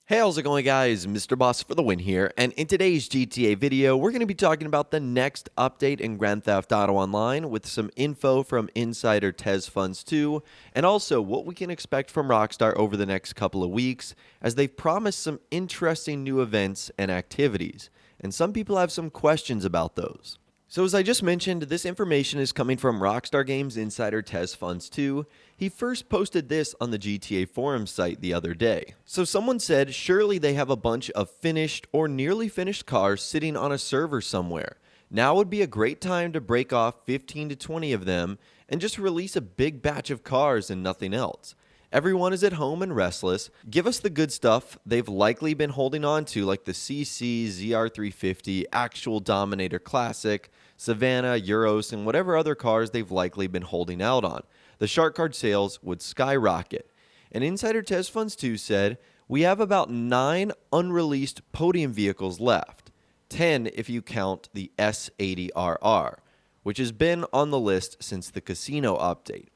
Hey, how's it going, guys? Mr. Boss for the win here, and in today's GTA video, we're going to be talking about the next update in Grand Theft Auto Online with some info from insider TezFunds2, and also what we can expect from Rockstar over the next couple of weeks, as they've promised some interesting new events and activities, and some people have some questions about those. So as I just mentioned, this information is coming from Rockstar Games insider TezFunds2. He first posted this on the GTA forum site the other day. So someone said, surely they have a bunch of finished or nearly finished cars sitting on a server somewhere. Now would be a great time to break off 15 to 20 of them and just release a big batch of cars and nothing else. Everyone is at home and restless. Give us the good stuff they've likely been holding on to, like the CC, ZR350, Actual Dominator Classic, Savannah, Euros, and whatever other cars they've likely been holding out on. The shark card sales would skyrocket. And insider TezFunds2 said, we have about 9 unreleased podium vehicles left, 10 if you count the S80RR, which has been on the list since the casino update.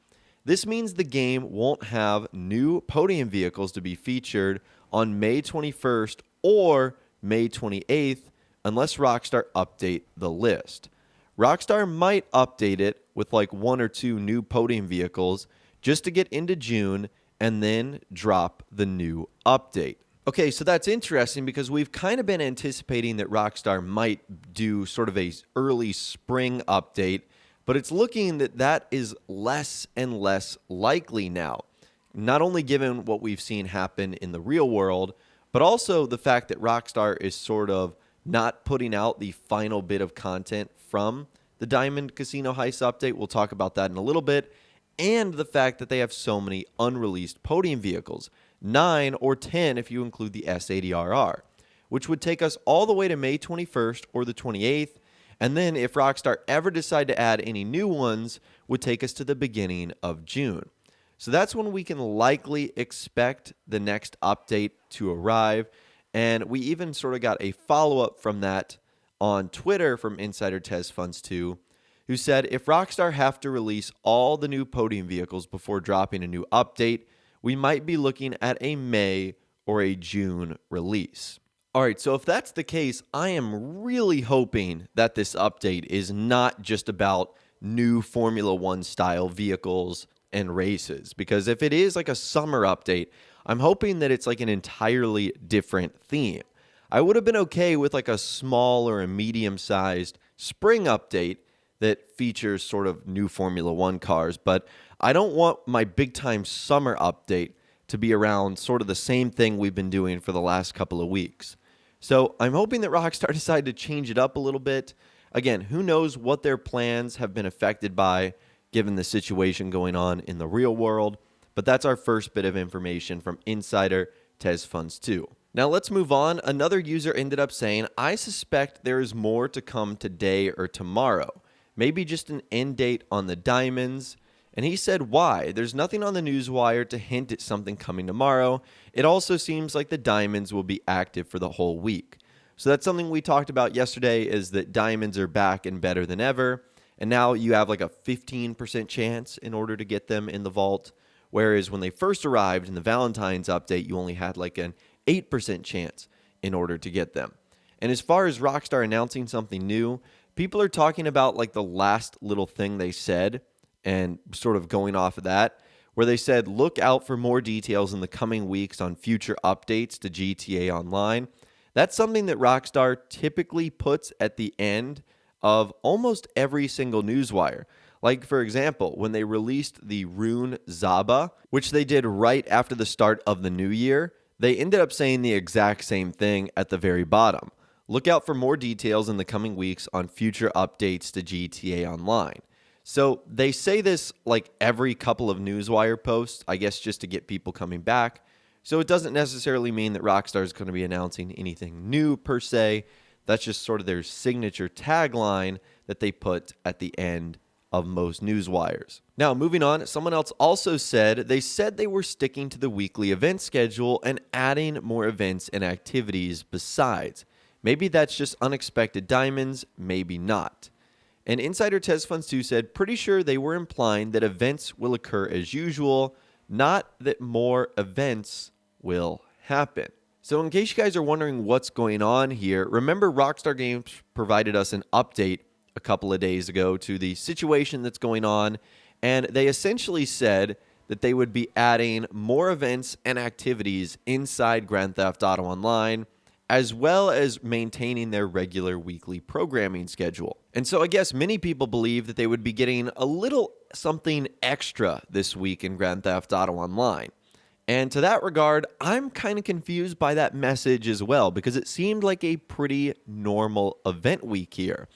This means the game won't have new podium vehicles to be featured on May 21st or May 28th unless Rockstar update the list. Rockstar might update it with like 1 or 2 new podium vehicles just to get into June and then drop the new update. Okay, so that's interesting because we've kind of been anticipating that Rockstar might do sort of a early spring update, but it's looking that is less and less likely now, not only given what we've seen happen in the real world, but also the fact that Rockstar is sort of not putting out the final bit of content from the Diamond Casino Heist update. We'll talk about that in a little bit. And the fact that they have so many unreleased podium vehicles, 9 or 10 if you include the S80RR, which would take us all the way to May 21st or the 28th. And then if Rockstar ever decide to add any new ones, would take us to the beginning of June. So that's when we can likely expect the next update to arrive. And we even sort of got a follow-up from that on Twitter from insider TezFunds2, who said, if Rockstar have to release all the new podium vehicles before dropping a new update, we might be looking at a May or a June release. All right, so if that's the case, I am really hoping that this update is not just about new Formula One style vehicles and races, because if it is like a summer update, I'm hoping that it's like an entirely different theme. I would have been okay with like a small or a medium-sized spring update that features sort of new Formula One cars, but I don't want my big-time summer update to be around sort of the same thing we've been doing for the last couple of weeks. So I'm hoping that Rockstar decided to change it up a little bit. Again, who knows what their plans have been affected by given the situation going on in the real world, but that's our first bit of information from insider TezFunds2. Now let's move on. Another user ended up saying, I suspect there is more to come today or tomorrow. Maybe just an end date on the diamonds. And he said, why? There's nothing on the newswire to hint at something coming tomorrow. It also seems like the diamonds will be active for the whole week. So that's something we talked about yesterday, is that diamonds are back and better than ever. And now you have like a 15% chance in order to get them in the vault. Whereas when they first arrived in the Valentine's update, you only had like an 8% chance in order to get them. And as far as Rockstar announcing something new, people are talking about like the last little thing they said and sort of going off of that, where they said, look out for more details in the coming weeks on future updates to GTA Online. That's something that Rockstar typically puts at the end of almost every single newswire. Like, for example, when they released the Rune Zaba, which they did right after the start of the new year, they ended up saying the exact same thing at the very bottom. Look out for more details in the coming weeks on future updates to GTA Online. So they say this like every couple of newswire posts, I guess just to get people coming back. So it doesn't necessarily mean that Rockstar is going to be announcing anything new per se. That's just sort of their signature tagline that they put at the end of most newswires. Now, moving on, someone else also said they were sticking to the weekly event schedule and adding more events and activities besides. Maybe that's just unexpected diamonds, maybe not. And insider TezFunds2 said, pretty sure they were implying that events will occur as usual, not that more events will happen. So in case you guys are wondering what's going on here, remember Rockstar Games provided us an update a couple of days ago to the situation that's going on, and they essentially said that they would be adding more events and activities inside Grand Theft Auto Online, as well as maintaining their regular weekly programming schedule. And so I guess many people believe that they would be getting a little something extra this week in Grand Theft Auto Online. And to that regard, I'm kind of confused by that message as well, because it seemed like a pretty normal event week here,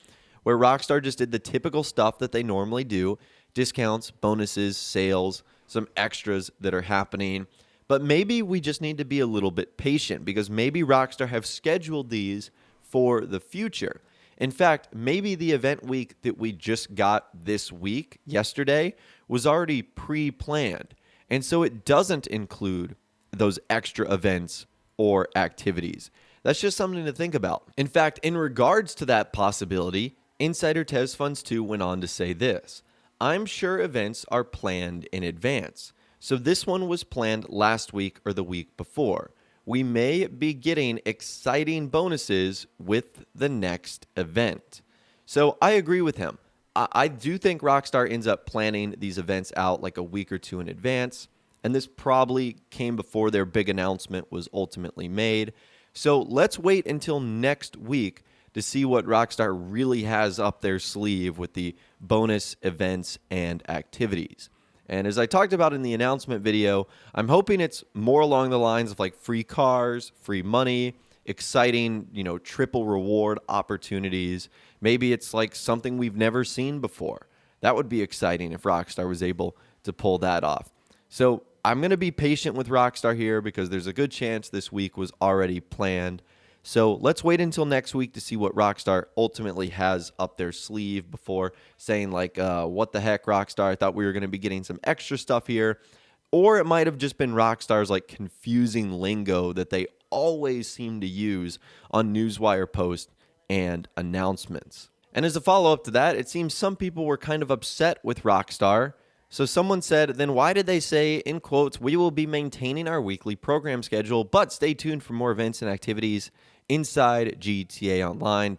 where Rockstar just did the typical stuff that they normally do: discounts, bonuses, sales, some extras that are happening. But maybe we just need to be a little bit patient, because maybe Rockstar have scheduled these for the future. In fact, maybe the event week that we just got this week, yesterday, was already pre-planned. And so it doesn't include those extra events or activities. That's just something to think about. In fact, in regards to that possibility, Insider Tez Funds 2 went on to say this: "I'm sure events are planned in advance. So this one was planned last week or the week before. We may be getting exciting bonuses with the next event." So I agree with him. I do think Rockstar ends up planning these events out like a week or two in advance, and this probably came before their big announcement was ultimately made. So let's wait until next week to see what Rockstar really has up their sleeve with the bonus events and activities. And as I talked about in the announcement video, I'm hoping it's more along the lines of like free cars, free money, exciting, triple reward opportunities. Maybe it's like something we've never seen before. That would be exciting if Rockstar was able to pull that off. So I'm going to be patient with Rockstar here, because there's a good chance this week was already planned. So let's wait until next week to see what Rockstar ultimately has up their sleeve before saying like, what the heck, Rockstar? I thought we were going to be getting some extra stuff here. Or it might have just been Rockstar's like confusing lingo that they always seem to use on Newswire posts and announcements. And as a follow-up to that, it seems some people were kind of upset with Rockstar. So someone said, then why did they say, in quotes, "We will be maintaining our weekly program schedule, but stay tuned for more events and activities inside GTA Online, ...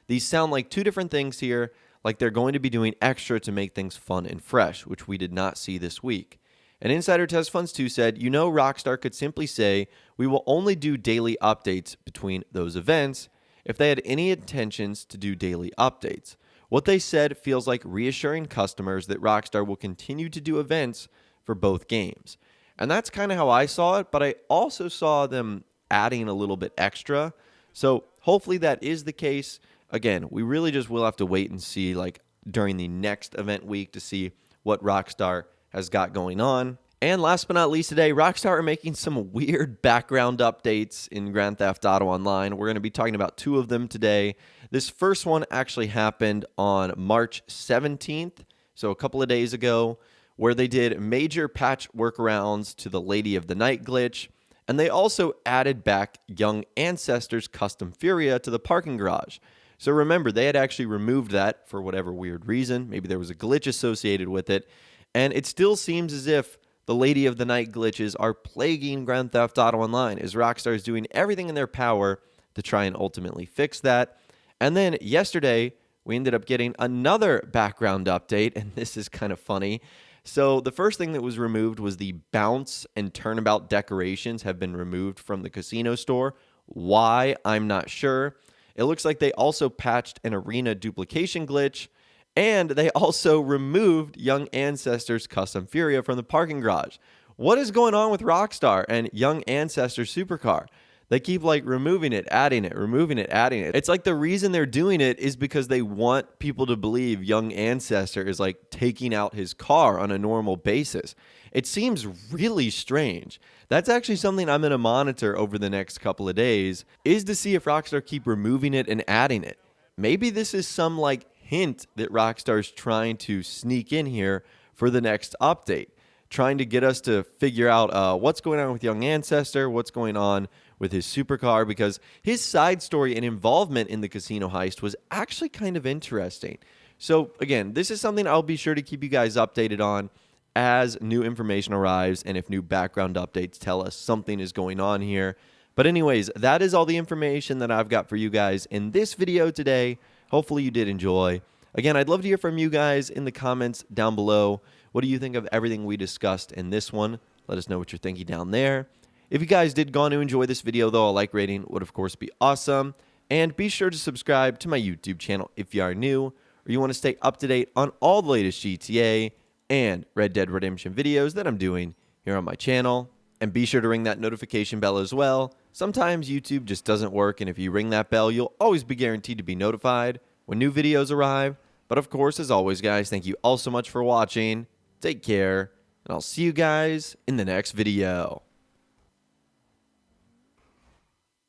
These sound like two different things here, like they're going to be doing extra to make things fun and fresh, which we did not see this week." And Insider Test Funds 2 said, Rockstar could simply say, "We will only do daily updates between those events," if they had any intentions to do daily updates. What they said feels like reassuring customers that Rockstar will continue to do events for both games. And that's kind of how I saw it, but I also saw them adding a little bit extra. So hopefully that is the case. Again, we really just will have to wait and see like during the next event week to see what Rockstar has got going on. And last but not least today, Rockstar are making some weird background updates in Grand Theft Auto Online. We're going to be talking about two of them today. This first one actually happened on March 17th, so a couple of days ago, where they did major patch workarounds to the Lady of the Night glitch, and they also added back Young Ancestors Custom Furia to the parking garage. So remember, they had actually removed that for whatever weird reason. Maybe there was a glitch associated with it, and it still seems as if the Lady of the Night glitches are plaguing Grand Theft Auto Online, as Rockstar is doing everything in their power to try and ultimately fix that. And then yesterday, we ended up getting another background update, and this is kind of funny. So the first thing that was removed was the bounce and turnabout decorations have been removed from the casino store. Why? I'm not sure. It looks like they also patched an arena duplication glitch, and they also removed Young Ancestors Custom Furia from the parking garage. What is going on with Rockstar and Young Ancestors Supercar? They keep like removing it, adding it, removing it, adding it. It's like the reason they're doing it is because they want people to believe Young Ancestor is like taking out his car on a normal basis. It seems really strange. That's actually something I'm going to monitor over the next couple of days, is to see if Rockstar keep removing it and adding it. Maybe this is some like hint that Rockstar's trying to sneak in here for the next update, trying to get us to figure out what's going on with Young Ancestor, what's going on with his supercar, because his side story and involvement in the casino heist was actually kind of interesting. So again, this is something I'll be sure to keep you guys updated on. as new information arrives and if new background updates tell us something is going on here. But anyways, that is all the information that I've got for you guys in this video today. Hopefully you did enjoy. Again, I'd love to hear from you guys in the comments down below. What do you think of everything we discussed in this one? Let us know what you're thinking down there. If you guys did go on to enjoy this video, though, a like rating would, of course, be awesome. And be sure to subscribe to my YouTube channel if you are new, or you want to stay up to date on all the latest GTA and Red Dead Redemption videos that I'm doing here on my channel. And be sure to ring that notification bell as well. Sometimes YouTube just doesn't work, and if you ring that bell, you'll always be guaranteed to be notified when new videos arrive. But of course, as always, guys, thank you all so much for watching. Take care, and I'll see you guys in the next video.